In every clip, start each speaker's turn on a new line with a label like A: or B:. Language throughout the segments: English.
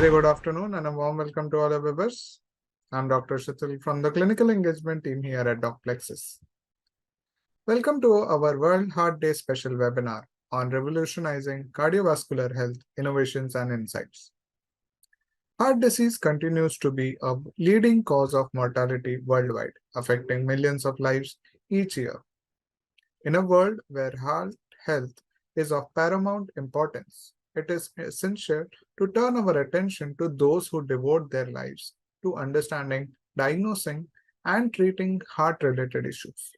A: very good afternoon and a warm welcome to all our viewers. I'm Dr. Shatil from the Clinical Engagement team here at DocPlexus. Welcome to our World Heart Day special webinar on revolutionizing cardiovascular health, innovations and insights. Heart disease continues to be a leading cause of mortality worldwide, affecting millions of lives each year. In a world where heart health is of paramount importance, it is essential to turn our attention to those who devote their lives to understanding, diagnosing, and treating heart-related issues.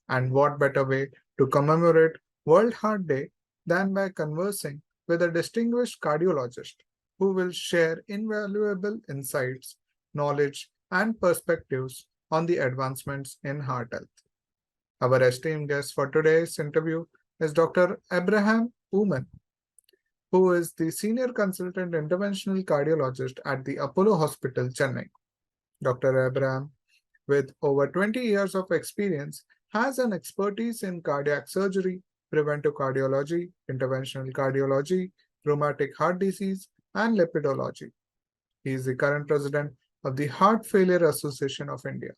A: And what better way to commemorate World Heart Day than by conversing with a distinguished cardiologist who will share invaluable insights, knowledge, and perspectives on the advancements in heart health. Our esteemed guest for today's interview is Dr. Abraham Oomman, who is the Senior Consultant Interventional Cardiologist at the Apollo Hospital, Chennai. Dr. Abraham, with over 20 years of experience, has an expertise in cardiac surgery, preventive cardiology, interventional cardiology, rheumatic heart disease, and lipidology. He is the current president of the Heart Failure Association of India.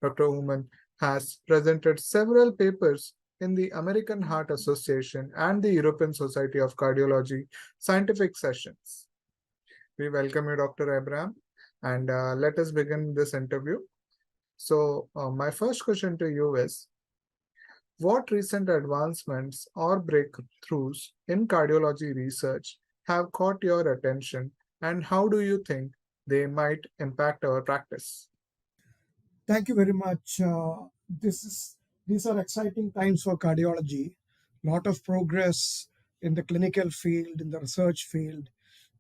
A: Dr. Oomman has presented several papers in the American Heart Association and the European Society of Cardiology scientific sessions. We welcome you, Dr. Abraham, and let us begin this interview. So, my first question to you is, what recent advancements or breakthroughs in cardiology research have caught your attention, and how do you think they might impact our practice?
B: Thank you very much. These are exciting times for cardiology. Lot of progress in the clinical field, in the research field,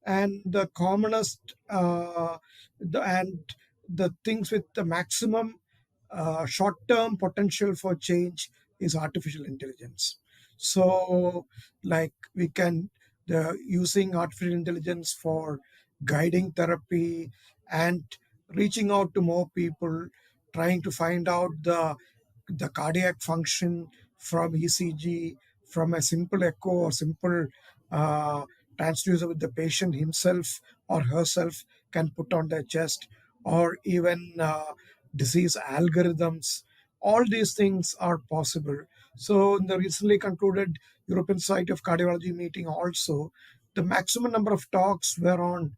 B: and the commonest the things with the maximum short-term potential for change is artificial intelligence. So, like we can using artificial intelligence for guiding therapy and reaching out to more people, trying to find out the cardiac function from ECG, from a simple echo or simple transducer with the patient himself or herself can put on their chest, or even disease algorithms. All these things are possible. So in the recently concluded European Society of Cardiology meeting also, the maximum number of talks were on,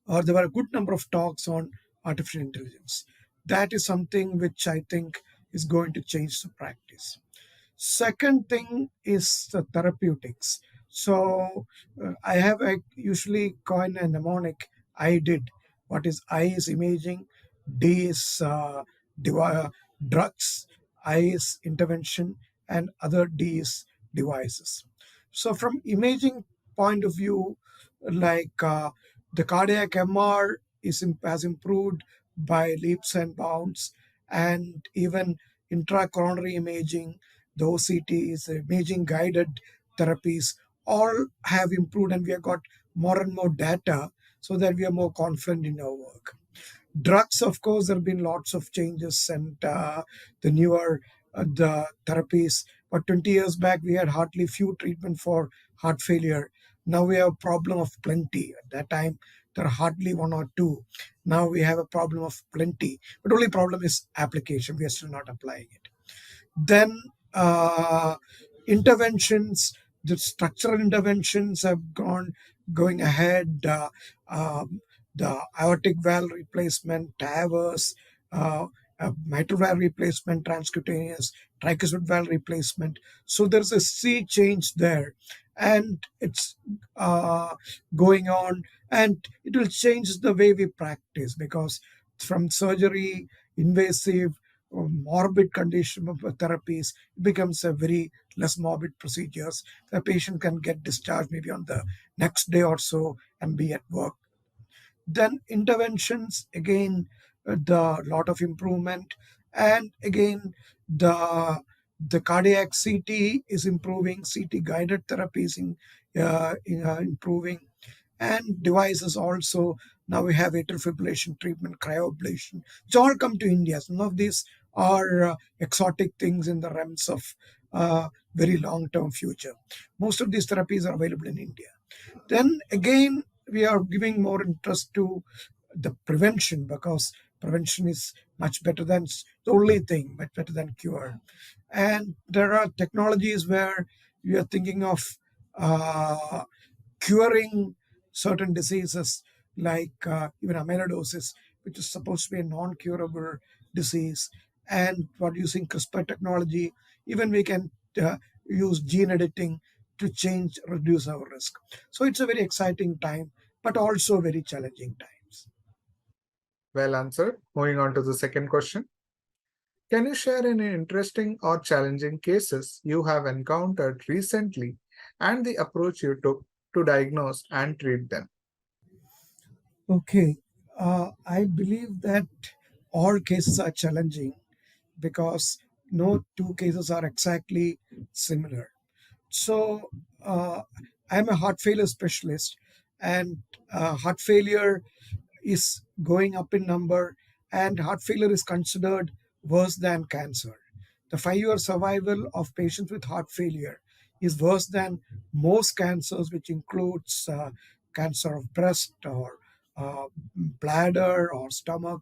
B: or there were a good number of talks on artificial intelligence. That is something which I think is going to change the practice. Second thing is the therapeutics. So I usually coin a mnemonic. I did. What is I is imaging, D is drugs, I is intervention, and other D is devices. So from imaging point of view, like the cardiac MR has improved by leaps and bounds, and even intracoronary imaging, the OCTs, imaging guided therapies, all have improved, and we have got more and more data so that we are more confident in our work. Drugs, of course, there have been lots of changes, and the newer the therapies. But 20 years back, we had hardly few treatment for heart failure. Now we have a problem of plenty. At that time, there are hardly one or two. Now we have a problem of plenty. But only problem is application. We are still not applying it. Then interventions, the structural interventions have going ahead. The aortic valve replacement, TAVRs, mitral valve replacement, transcutaneous, tricuspid valve replacement. So there's a sea change there, and it's going on, and it will change the way we practice, because from surgery, invasive, morbid condition of therapies, it becomes a very less morbid procedures. The patient can get discharged maybe on the next day or so and be at work. Then interventions, again, the lot of improvement, and again the cardiac CT is improving, CT guided therapies improving, and devices also. Now we have atrial fibrillation treatment, cryoablation, which all come to India. Some of these are exotic things in the realms of very long-term future. Most of these therapies are available in India. Then again, we are giving more interest to the prevention, because prevention is much better than the only thing, much better than cure. And there are technologies where we are thinking of uh, curing certain diseases, like even amyloidosis, which is supposed to be a non-curable disease. And what using CRISPR technology, even we can use gene editing to change, reduce our risk. So it's a very exciting time, but also very challenging times.
A: Well answered. Moving on to the second question. Can you share any interesting or challenging cases you have encountered recently and the approach you took to diagnose and treat them?
B: Okay, I believe that all cases are challenging because no two cases are exactly similar. So, I'm a heart failure specialist, and heart failure is going up in number, and heart failure is considered worse than cancer. The 5 year survival of patients with heart failure is worse than most cancers, which includes cancer of breast, or uh, bladder, or stomach,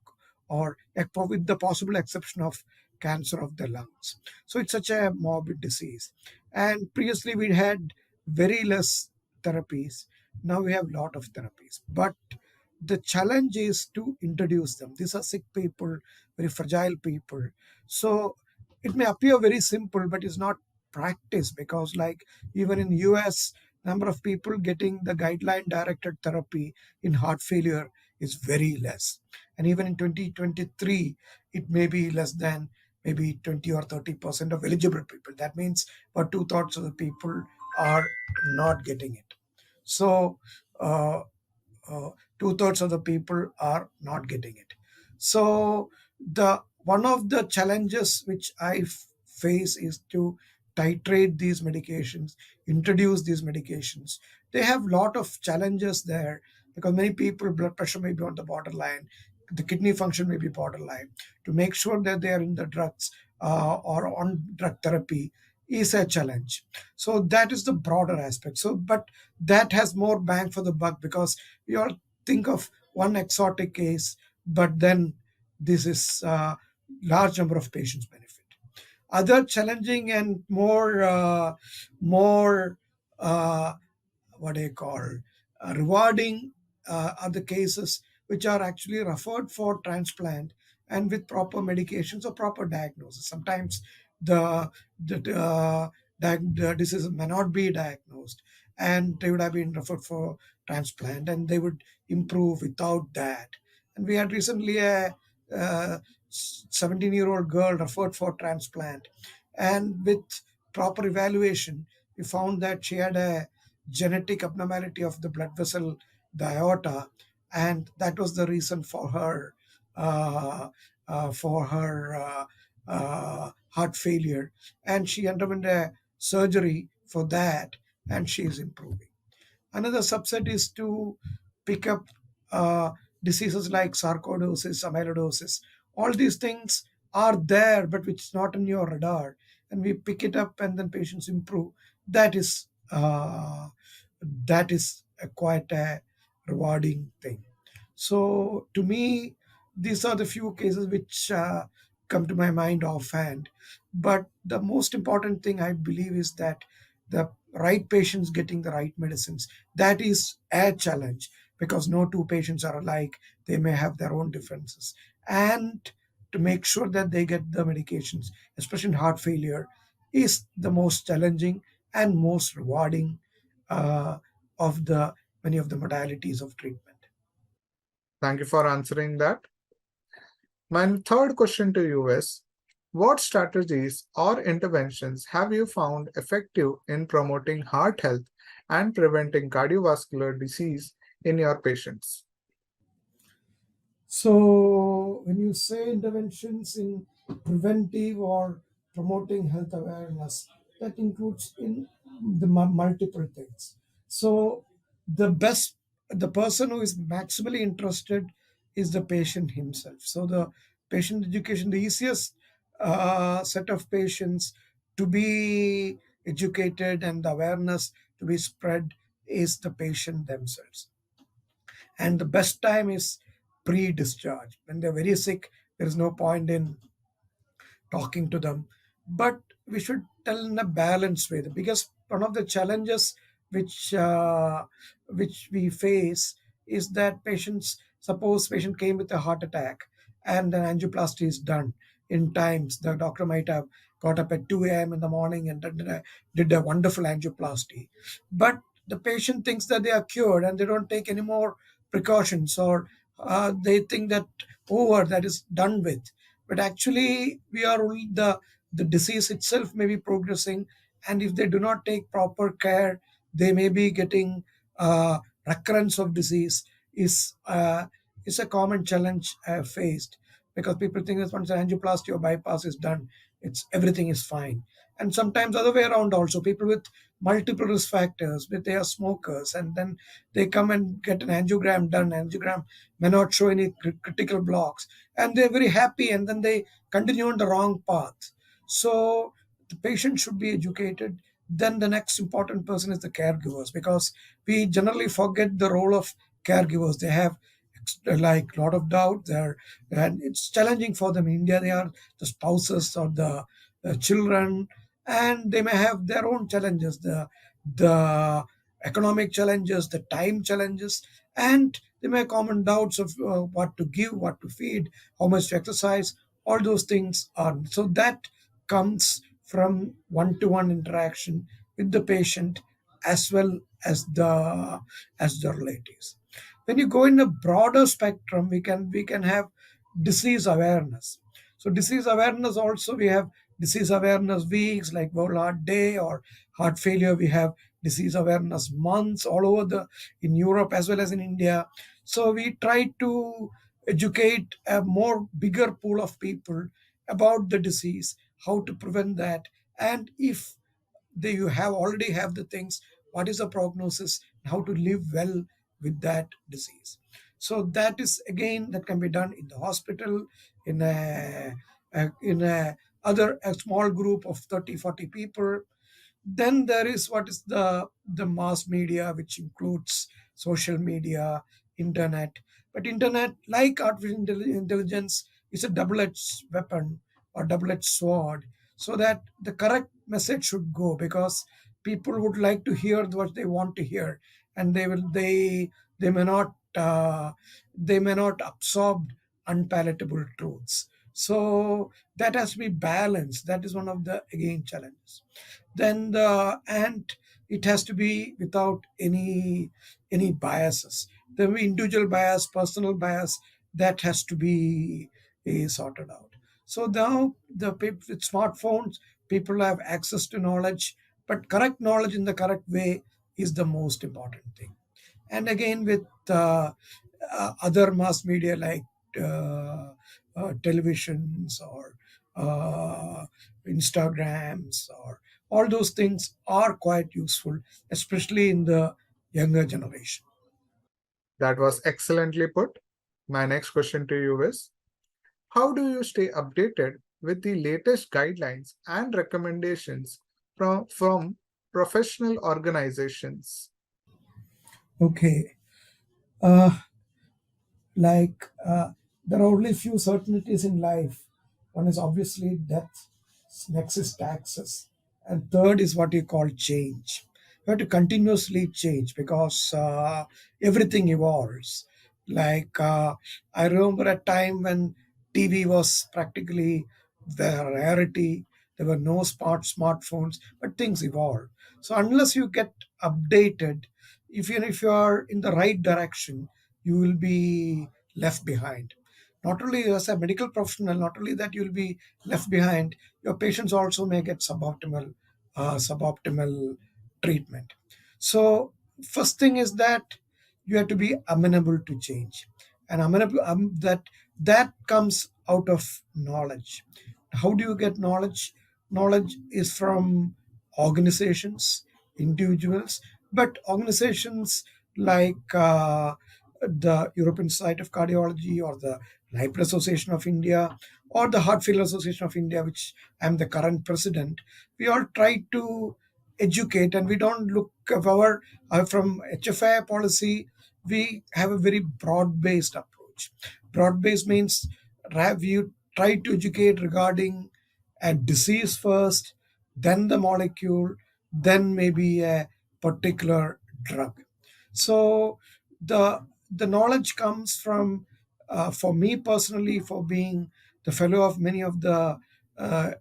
B: or with the possible exception of cancer of the lungs. So it's such a morbid disease. And previously we had very less therapies. Now we have a lot of therapies. But the challenge is to introduce them. These are sick people, very fragile people. So it may appear very simple, but it's not practice, because like even in US, number of people getting the guideline directed therapy in heart failure is very less. And even in 2023, it may be less than maybe 20 or 30% of eligible people. That means about two-thirds of the people are not getting it. So uh, uh, two-thirds of the people are not getting it. So the one of the challenges which I face is to titrate these medications, introduce these medications. They have a lot of challenges there, because many people blood pressure may be on the borderline, the kidney function may be borderline. To make sure that they are in the drugs or on drug therapy is a challenge. So that is the broader aspect. So but that has more bang for the buck, because we all think of one exotic case, but then this is large number of patients benefit. Other challenging and more uh, what do you call rewarding are the cases which are actually referred for transplant, and with proper medications or proper diagnosis. Sometimes the the disease may not be diagnosed, and they would have been referred for transplant, and they would improve without that. And we had recently a 17-year-old girl referred for transplant, and with proper evaluation we found that she had a genetic abnormality of the blood vessel, the aorta, and that was the reason uh, for her heart failure. And she underwent a surgery for that, and she is improving. Another subset is to pick up uh, diseases like sarcoidosis, amyloidosis. All these things are there, but which is not on your radar, and we pick it up, and then patients improve. That is quite a rewarding thing. So to me, these are the few cases which come to my mind offhand. But the most important thing I believe is that the right patients getting the right medicines. That is a challenge, because no two patients are alike. They may have their own differences. And to make sure that they get the medications, especially in heart failure, is the most challenging and most rewarding uh, of the many of the modalities of treatment.
A: Thank you for answering that. My third question to you is, what strategies or interventions have you found effective in promoting heart health and preventing cardiovascular disease in your patients?
B: So, when you say interventions in preventive or promoting health awareness, that includes in the multiple things. So, the person who is maximally interested is the patient himself. So, the patient education, the easiest set of patients to be educated and the awareness to be spread is the patient themselves. And the best time is pre-discharge. When they're very sick, there is no point in talking to them, but we should tell in a balanced way. Because one of the challenges which which we face is that patients, suppose patient came with a heart attack and an angioplasty is done in times. The doctor might have got up at 2 a.m. in the morning and did a wonderful angioplasty, but the patient thinks that they are cured and they don't take any more precautions, or they think that over, that is done with. But actually we are only the disease itself may be progressing, and if they do not take proper care, they may be getting recurrence of disease. Is uh, is a common challenge I have faced, because people think that once an angioplasty or bypass is done, it's everything is fine. And sometimes other way around also, people with multiple risk factors, but they are smokers, and then they come and get an angiogram done. Angiogram may not show any critical blocks, and they're very happy, and then they continue on the wrong path. So the patient should be educated. Then the next important person is the caregivers, because we generally forget the role of caregivers. They have like a lot of doubt there, and it's challenging for them. In India, they are the spouses or the children, and they may have their own challenges, the economic challenges, the time challenges, and they may have common doubts of what to give, what to feed, how much to exercise. All those things are, so that comes from one-to-one interaction with the patient, as well as the relatives. When you go in a broader spectrum, we can have disease awareness. So disease awareness also, we have disease awareness weeks like World Heart Day, or heart failure, we have disease awareness months all over the in Europe as well as in India. So we try to educate a more bigger pool of people about the disease, how to prevent that, and if you have already have the things, what is the prognosis, how to live well with that disease. So that is, again, that can be done in the hospital, in a other a small group of 30-40 people. Then there is what is the mass media, which includes social media, internet. But internet, like artificial intelligence, is a double-edged weapon or double-edged sword, so that the correct message should go, because people would like to hear what they want to hear, and they may not absorb unpalatable truths. So that has to be balanced. That is one of the, again, challenges. Then and it has to be without any biases. There will be individual bias, personal bias, that has to be sorted out. So now with smartphones, people have access to knowledge, but correct knowledge in the correct way is the most important thing. And again, with other mass media like televisions or uh, Instagrams, or all those things are quite useful, especially in the younger generation.
A: That was excellently put. My next question to you is, how do you stay updated with the latest guidelines and recommendations from professional organizations?
B: Okay. uh, like there are only few certainties in life. One is obviously death, next is taxes, and third is what you call change. You have to continuously change, because everything evolves. I remember a time when TV was practically the rarity. There were no smartphones, but things evolved. So unless you get updated, if you are in the right direction, you will be left behind. Not only as a medical professional, not only that you'll be left behind, your patients also may get suboptimal treatment. So first thing is that you have to be amenable to change, and amenable, that comes out of knowledge. How do you get knowledge? Knowledge is from organizations, individuals, but organizations like the European Society of Cardiology, or the Library Association of India, or the Heart Failure Association of India, which I'm the current president. We all try to educate, and we don't look of our from HFI policy. we have a very broad-based approach. Broad-based means we try to educate regarding a disease first, then the molecule, then maybe a particular drug. So the knowledge comes from, for me personally, for being the fellow of many of the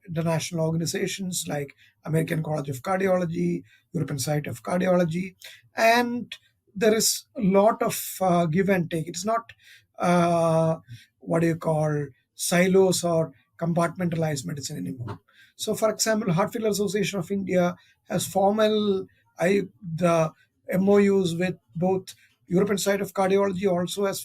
B: international organizations like American College of Cardiology, European Society of Cardiology, and there is a lot of give and take. It's not what do you call silos or compartmentalized medicine anymore. So, for example, Heart Failure Association of India has formal the MOUs with both European Society of Cardiology, also as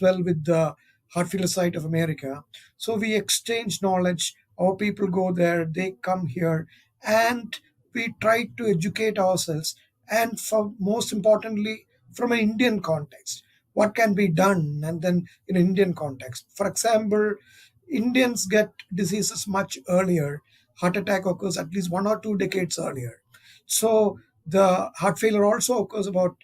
B: well with the Heart Failure Society of America. So we exchange knowledge. Our people go there, they come here, and we try to educate ourselves. And for most importantly, from an Indian context, what can be done, and then in an Indian context. For example, Indians get diseases much earlier. Heart attack occurs at least 1 or 2 decades earlier. So the heart failure also occurs about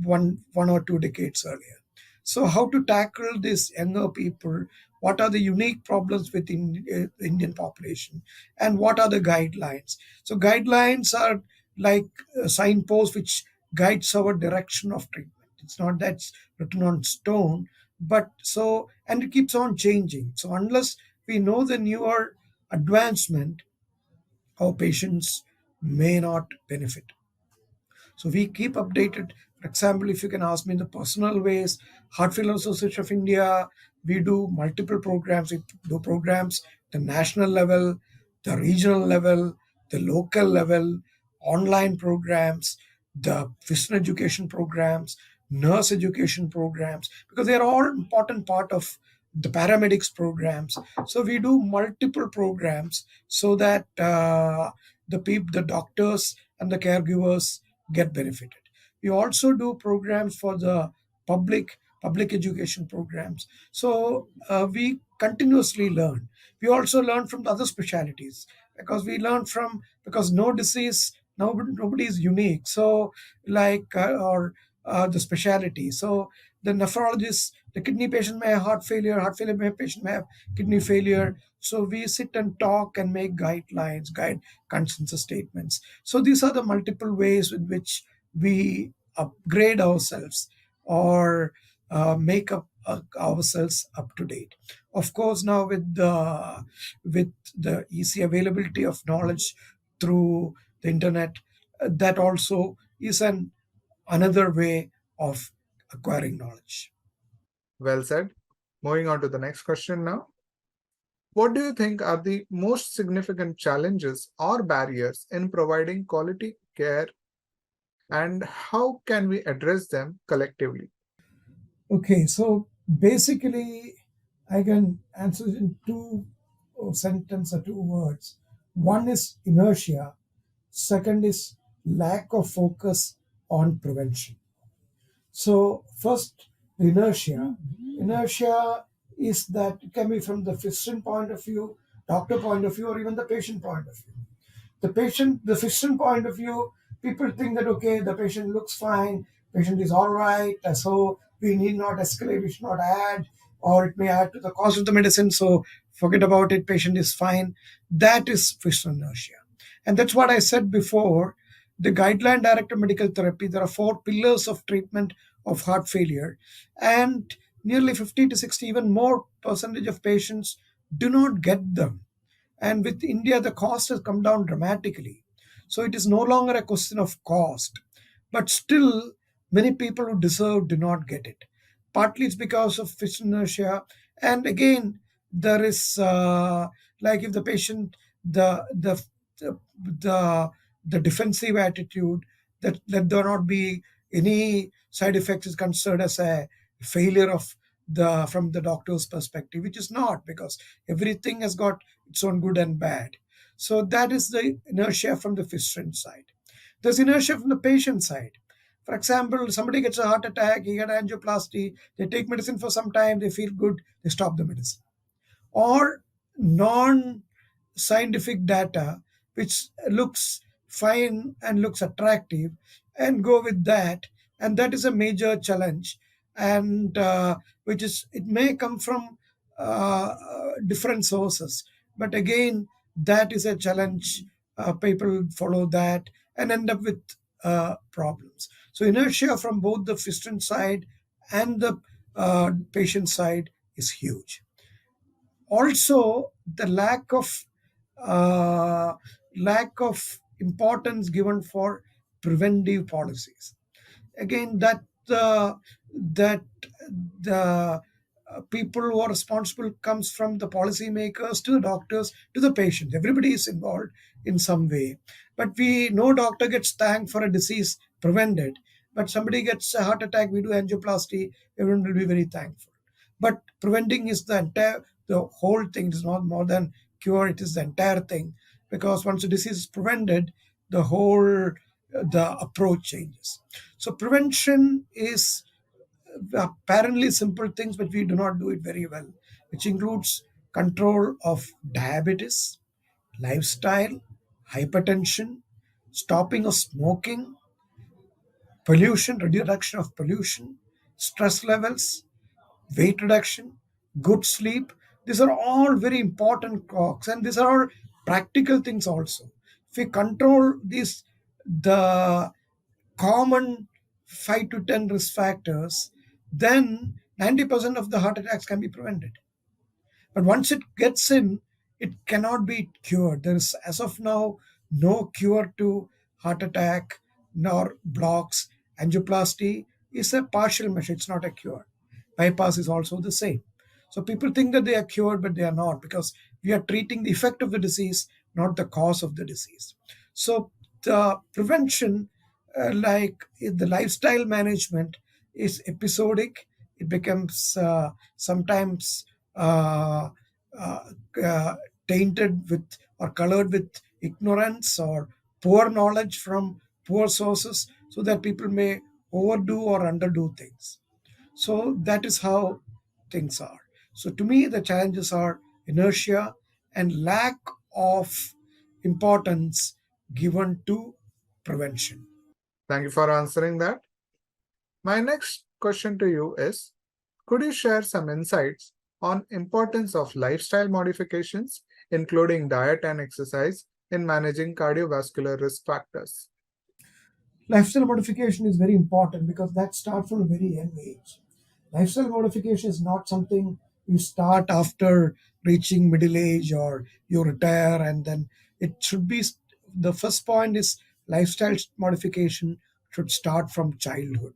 B: one or 2 decades earlier. So how to tackle these younger people? What are the unique problems within the Indian population, and what are the guidelines? So guidelines are like signposts which guides our direction of treatment. It's not that's written on stone, but so, and it keeps on changing. So unless we know the newer advancement, our patients may not benefit. So we keep updated. For example, if you can ask me in the personal ways, Heart Failure Association of India, we do multiple programs. We do programs the national level, the regional level, the local level, online programs, the physician education programs, nurse education programs, because they are all important part of the paramedics programs. So we do multiple programs so that the doctors and the caregivers get benefited. We also do programs for the public education programs. So we continuously learn. We also learn from the other specialities, because we learn from, because no disease, nobody is unique. So like or the specialty. So the nephrologist, the kidney patient may have heart failure patient may have kidney failure. So we sit and talk and make guide consensus statements. So these are the multiple ways in which we upgrade ourselves or make up ourselves up to date. Of course, now with the easy availability of knowledge through the internet, that also is another way of acquiring knowledge.
A: Well said. Moving on to the next question now. What do you think are the most significant challenges or barriers in providing quality care, and how can we address them collectively?
B: Okay, so basically, I can answer it in two sentences or two words. One is inertia, second is lack of focus on prevention. So, first, the inertia. Inertia is that it can be from the physician point of view, doctor point of view, or even the patient point of view. The physician point of view, people think that okay, the patient looks fine, patient is all right, so we need not escalate, we should not add, or it may add to the cost of the medicine, so forget about it, patient is fine. That is physician inertia. And that's what I said before. The guideline directed medical therapy, there are 4 pillars of treatment of heart failure, and nearly 50 to 60, even more percentage of patients do not get them. And with India, the cost has come down dramatically. So it is no longer a question of cost. But still, many people who deserve do not get it. Partly it's because of fixed inertia. And again, there is like if the patient, the, the defensive attitude that let there not be any side effects is considered as a failure of the from the doctor's perspective, which is not, because everything has got its own good and bad. So that is the inertia from the physician side. There's inertia from the patient side. For example, somebody gets a heart attack, he got angioplasty, they take medicine for some time, they feel good, they stop the medicine. Or non scientific data which looks fine and looks attractive, and go with that, and that is a major challenge, and which is, it may come from different sources, but again that is a challenge. People follow that and end up with problems. So inertia from both the physician side and the patient side is huge. Also, the uh, lack of importance given for preventive policies. Again, that the people who are responsible comes from the policymakers to the doctors to the patients. Everybody is involved in some way. But we no doctor gets thanked for a disease prevented. But somebody gets a heart attack, we do angioplasty, everyone will be very thankful. But preventing is the whole thing. It is not more than cure, it is the entire thing. Because once a disease is prevented, the whole the approach changes. So prevention is apparently simple things, but we do not do it very well, which includes control of diabetes, lifestyle, hypertension, stopping of smoking, pollution, reduction of pollution, stress levels, weight reduction, good sleep. These are all very important cogs, and these are all practical things also. If we control these, the common 5 to 10 risk factors, then 90% of the heart attacks can be prevented. But once it gets in, it cannot be cured. There is, as of now, no cure to heart attack nor blocks. Angioplasty is a partial measure, it's not a cure. Bypass is also the same. So people think that they are cured, but they are not, because we are treating the effect of the disease, not the cause of the disease. So the prevention, like the lifestyle management, is episodic. It becomes sometimes uh, uh, uh, tainted with or colored with ignorance or poor knowledge from poor sources, so that people may overdo or underdo things. So that is how things are. So to me, the challenges are inertia and lack of importance given to prevention.
A: Thank you for answering that. My next question to you is, could you share some insights on importance of lifestyle modifications, including diet and exercise, in managing cardiovascular risk factors?
B: Lifestyle modification is very important because that starts from a very young age. Lifestyle modification is not something you start after reaching middle age or you retire, and then it should be, the first point is lifestyle modification should start from childhood.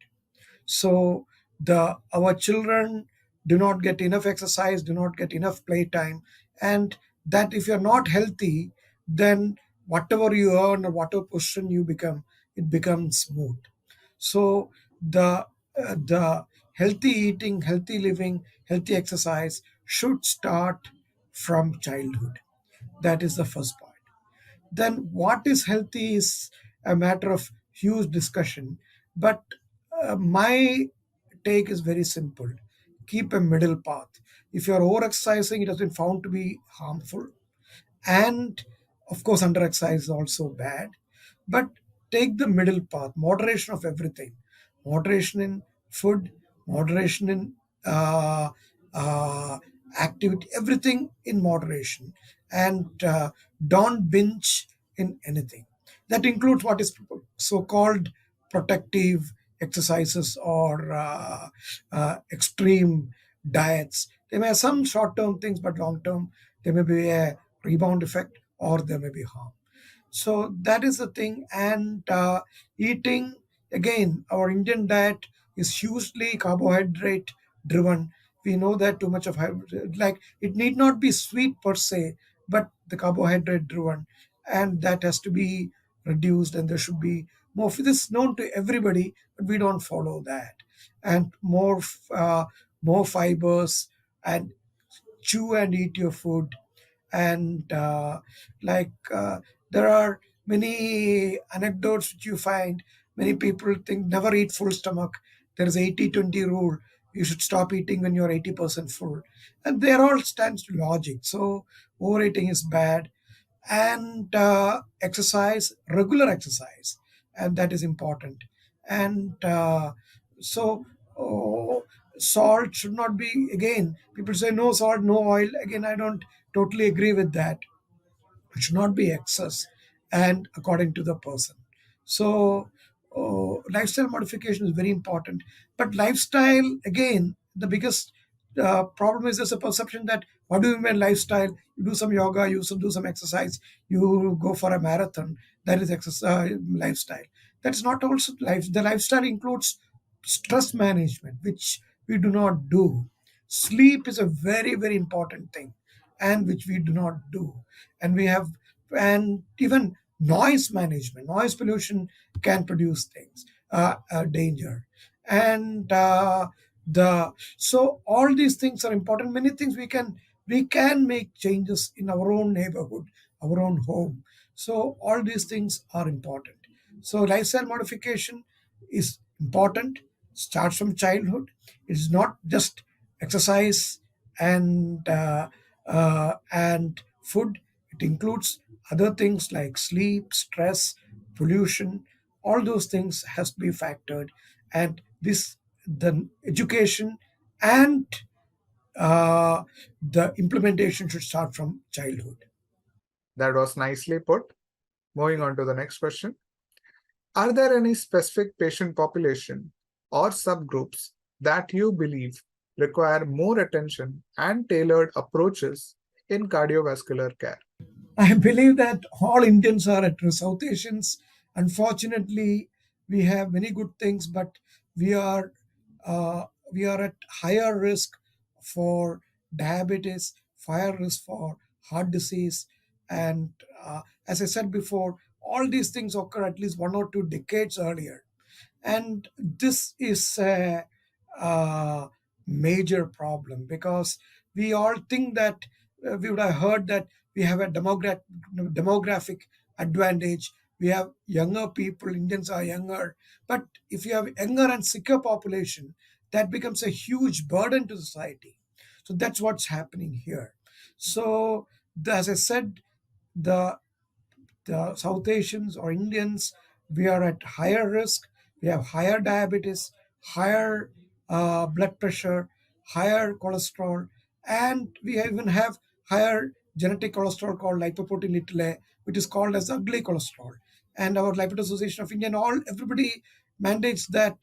B: So the our children do not get enough exercise, do not get enough playtime, and that if you're not healthy, then whatever you earn or whatever position you become, it becomes moot. So the healthy eating, healthy living, healthy exercise should start from childhood. That is the first point. Then what is healthy is a matter of huge discussion, but my take is very simple: keep a middle path. If you're over exercising, it has been found to be harmful, and of course under exercise is also bad, but take the middle path, moderation of everything, moderation in food, moderation in uh, uh, activity, everything in moderation, and don't binge in anything. That includes what is so called protective exercises or extreme diets. They may have some short term things, but long term there may be a rebound effect or there may be harm. So that is the thing. And eating, again, our Indian diet is hugely carbohydrate driven. We know that too much of like, it need not be sweet per se, but the carbohydrate driven, and that has to be reduced, and there should be more. This is known to everybody, but we don't follow that. And more fibers, and chew and eat your food, and there are many anecdotes which you find. Many people think never eat full stomach. There is 80-20 rule. You should stop eating when you're 80% full, and there all stands to logic. So overeating is bad, and exercise, regular exercise, and that is important. And so oh, salt should not be, again people say no salt no oil, again I don't totally agree with that. It should not be excess and according to the person. So lifestyle modification is very important, but lifestyle, again the biggest problem is there's a perception that what do you mean lifestyle? You do some yoga, do some exercise, you go for a marathon, that is exercise lifestyle. That's not also life. The lifestyle includes stress management, which we do not do. Sleep is a very very important thing, and which we do not do. And we have, and even noise management, noise pollution can produce things, danger. And the so all these things are important. Many things we can make changes in our own neighborhood, our own home. So all these things are important. So lifestyle modification is important, starts from childhood. It's not just exercise and food. It includes other things like sleep, stress, pollution. All those things has to be factored, and this the education and the implementation should start from childhood.
A: That was nicely put. Moving on to the next question. Are there any specific patient population or subgroups that you believe require more attention and tailored approaches in cardiovascular care?
B: I believe that all Indians are at risk. South Asians, unfortunately, we have many good things, but we are uh, we are at higher risk for diabetes, higher risk for heart disease, and as I said before, all these things occur at least 1 or 2 decades earlier. And this is a, major problem, because we all think that we would have heard that we have a demographic advantage. We have younger people, Indians are younger, but if you have younger and sicker population, that becomes a huge burden to society. So that's what's happening here. So as I said, the South Asians or Indians, we are at higher risk. We have higher diabetes, higher blood pressure, higher cholesterol, and we even have higher genetic cholesterol called lipoprotein little, which is called as ugly cholesterol. And our Lipid Association of India and all everybody mandates that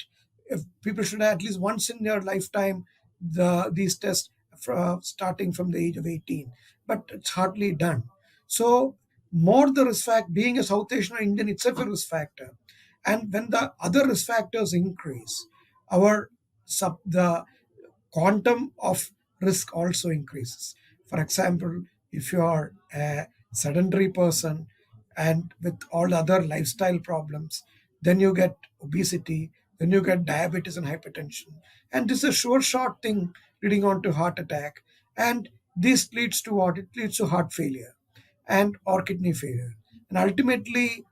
B: if people should at least once in their lifetime these tests starting from the age of 18, but it's hardly done. So more the risk factor, being a South Asian or Indian itself a risk factor. And when the other risk factors increase, our the quantum of risk also increases. For example, if you are a sedentary person and with all the other lifestyle problems, then you get obesity, then you get diabetes and hypertension. And this is a sure shot thing leading on to heart attack. And this leads to what? It leads to heart failure and or kidney failure. And ultimately,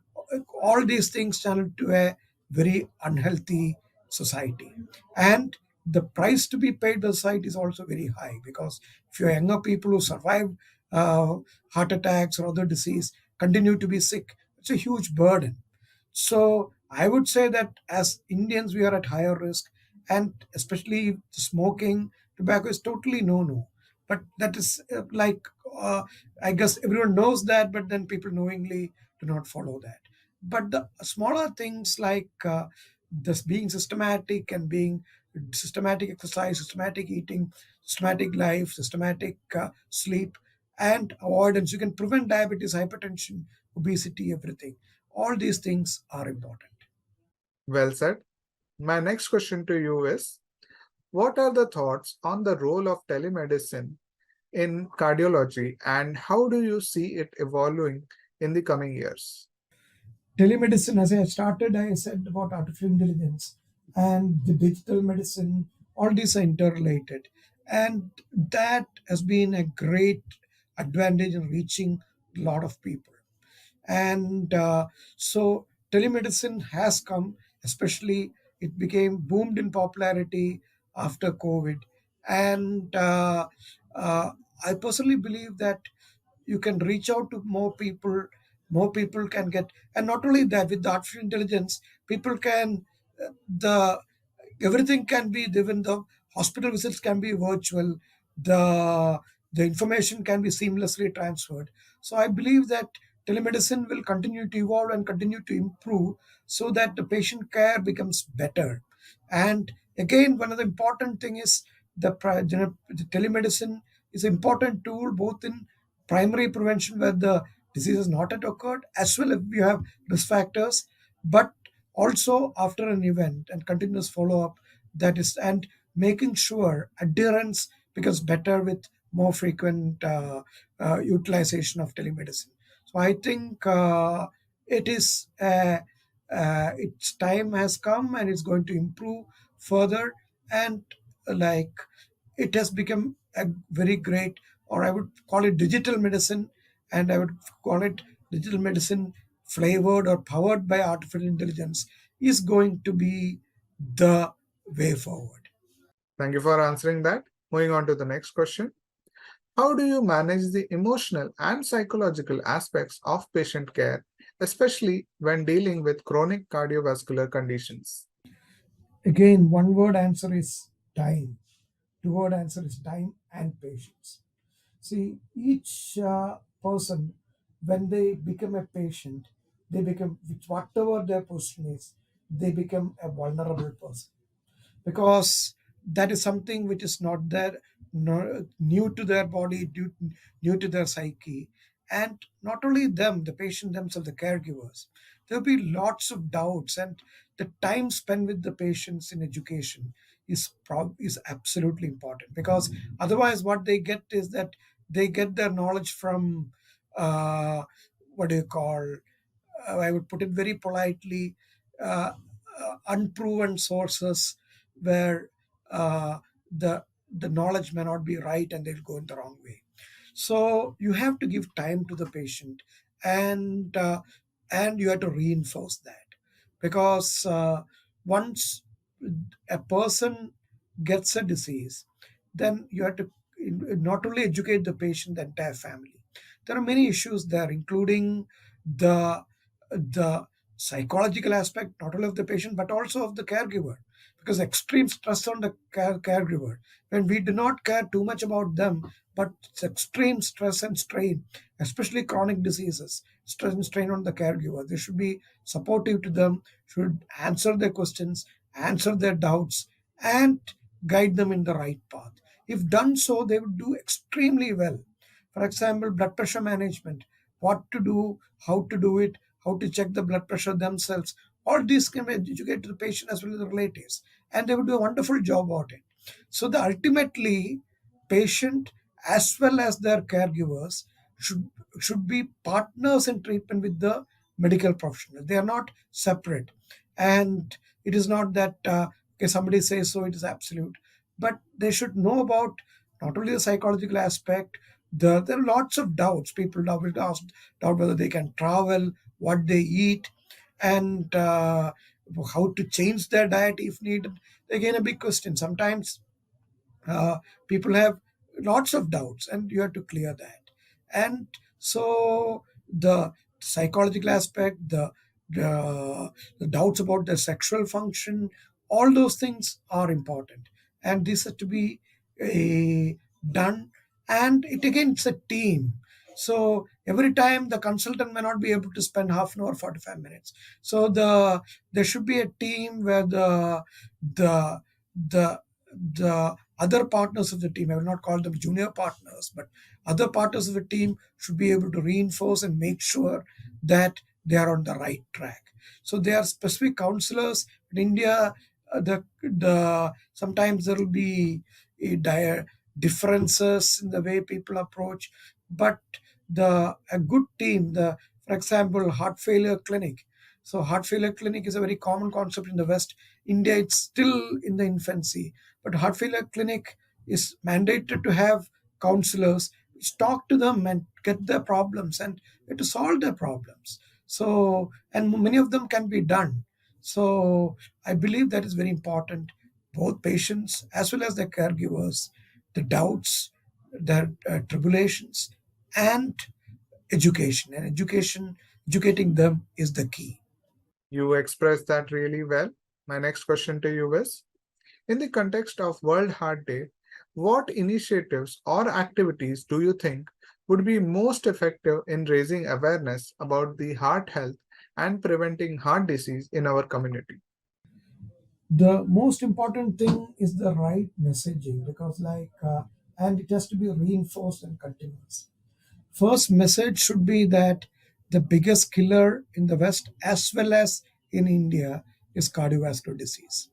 B: all these things channel to a very unhealthy society. And the price to be paid by society is also very high, because if you're younger people who survive uh, heart attacks or other disease continue to be sick, it's a huge burden. So I would say that as Indians, we are at higher risk, and especially smoking, tobacco is totally no. But that is I guess everyone knows that, but then people knowingly do not follow that. But the smaller things like this being systematic and being systematic exercise, systematic eating, systematic life, systematic sleep, and avoidance, you can prevent diabetes, hypertension, obesity, everything. All these things are important.
A: Well said. My next question to you is, what are the thoughts on the role of telemedicine in cardiology and how do you see it evolving in the coming years?
B: Telemedicine, as I started, I said about artificial intelligence and the digital medicine, all these are interrelated. And that has been a great advantage in reaching a lot of people. And so telemedicine has come, especially it became boomed in popularity after COVID. And I personally believe that you can reach out to more people can get, and not only that, with the artificial intelligence, people can the everything can be, even the hospital visits can be virtual, the the information can be seamlessly transferred. So I believe that telemedicine will continue to evolve and continue to improve so that the patient care becomes better. And again, one of the important thing is the telemedicine is an important tool both in primary prevention where the disease has not yet occurred, as well if you have risk factors, but also after an event and continuous follow up, that is, and making sure adherence becomes better with more frequent utilization of telemedicine. So I think it is its time has come and it's going to improve further. And like, it has become a very great, or I would call it digital medicine, and I would call it digital medicine flavored or powered by artificial intelligence is going to be the way forward.
A: Thank you for answering that. Moving on to the next question. How do you manage the emotional and psychological aspects of patient care, especially when dealing with chronic cardiovascular conditions?
B: Again, one word answer is time. Two word answer is time and patience. See, each person, when they become a patient, they become, with whatever their position is, they become a vulnerable person, because that is something which is not there, new to their body, new to their psyche. And not only them, the patient themselves, the caregivers, there'll be lots of doubts, and the time spent with the patients in education is absolutely important, because otherwise what they get is that they get their knowledge from uh, what do you call, I would put it very politely, uh, unproven sources where the the knowledge may not be right and they'll go in the wrong way. So you have to give time to the patient, and and you have to reinforce that, because once a person gets a disease, then you have to not only educate the patient, the entire family. There are many issues there, including the psychological aspect, not only of the patient but also of the caregiver, because extreme stress on the caregiver, when we do not care too much about them, but it's extreme stress and strain, especially chronic diseases, stress and strain on the caregiver. They should be supportive to them, should answer their questions, answer their doubts, and guide them in the right path. If done so, they would do extremely well. For example, blood pressure management, what to do, how to do it, how to check the blood pressure themselves. All these can be educated to the patient as well as the relatives, and they would do a wonderful job about it. So the ultimately patient as well as their caregivers should should be partners in treatment with the medical professional. They are not separate, and it is not that okay, somebody says so, it is absolute, but they should know about not only the psychological aspect. There are lots of doubts. People doubt whether they can travel, what they eat, and how to change their diet if needed. Again, a big question. Sometimes uh, people have lots of doubts, and you have to clear that. And so the psychological aspect, the doubts about the sexual function, all those things are important, and this has to be done. And it again, it's a team. So every time the consultant may not be able to spend half an hour, 45 minutes. So there should be a team where the the the other partners of the team, I will not call them junior partners, but other partners of the team should be able to reinforce and make sure that they are on the right track. So there are specific counselors in India. The sometimes there will be differences in the way people approach, but a good team, the for example, heart failure clinic. So heart failure clinic is a very common concept in the West. India, it's still in the infancy, but heart failure clinic is mandated to have counselors which talk to them and get their problems and to solve their problems. So, and many of them can be done. So I believe that is very important. Both patients as well as their caregivers, the doubts, their tribulations, and educating them is the key.
A: You expressed that really well. My next question to you is, in the context of World Heart Day, what initiatives or activities do you think would be most effective in raising awareness about the heart health and preventing heart disease in our community?
B: The most important thing is the right messaging, because and it has to be reinforced and continuous. First message should be that the biggest killer in the West as well as in India is cardiovascular disease.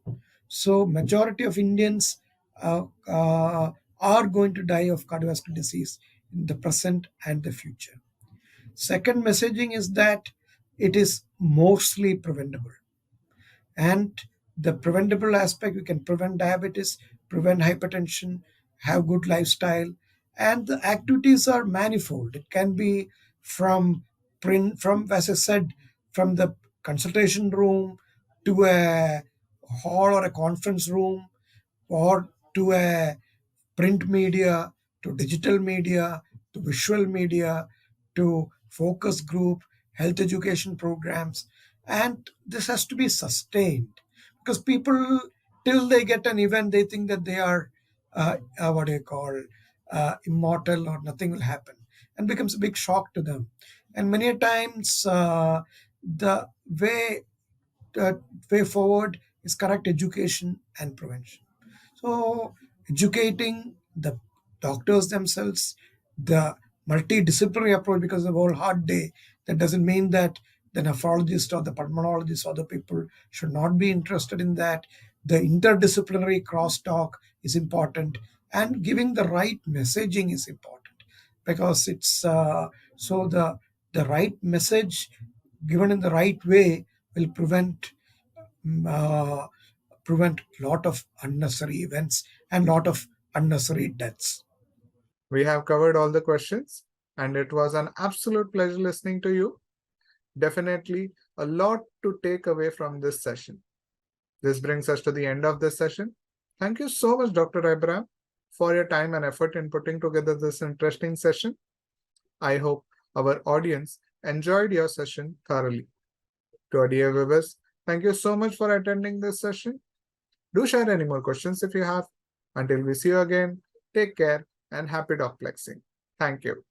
B: So majority of Indians are going to die of cardiovascular disease in the present and the future. Second messaging is that it is mostly preventable. And the preventable aspect, we can prevent diabetes, prevent hypertension, have good lifestyle, and the activities are manifold. It can be from from, as I said, from the consultation room to a hall or a conference room, or to a print media, to digital media, to visual media, to focus group, health education programs. And this has to be sustained, because people, till they get an event, they think that they are, what do you call, immortal, or nothing will happen, and becomes a big shock to them. And many a times, the uh, way forward is correct education and prevention. So, educating the doctors themselves, the multidisciplinary approach, because of the whole heart day, that doesn't mean that the nephrologist or the pulmonologist or the people should not be interested in that. The interdisciplinary crosstalk is important, and giving the right messaging is important, because it's so the right message given in the right way will uh, prevent lot of unnecessary events and lot of unnecessary deaths.
A: We have covered all the questions, and it was an absolute pleasure listening to you. Definitely a lot to take away from this session. This brings us to the end of this session. Thank you so much, Dr. Abraham, for your time and effort in putting together this interesting session. I hope our audience enjoyed your session thoroughly. To our dear viewers, thank you so much for attending this session. Do share any more questions if you have. Until we see you again, take care and happy dogplexing. Thank you.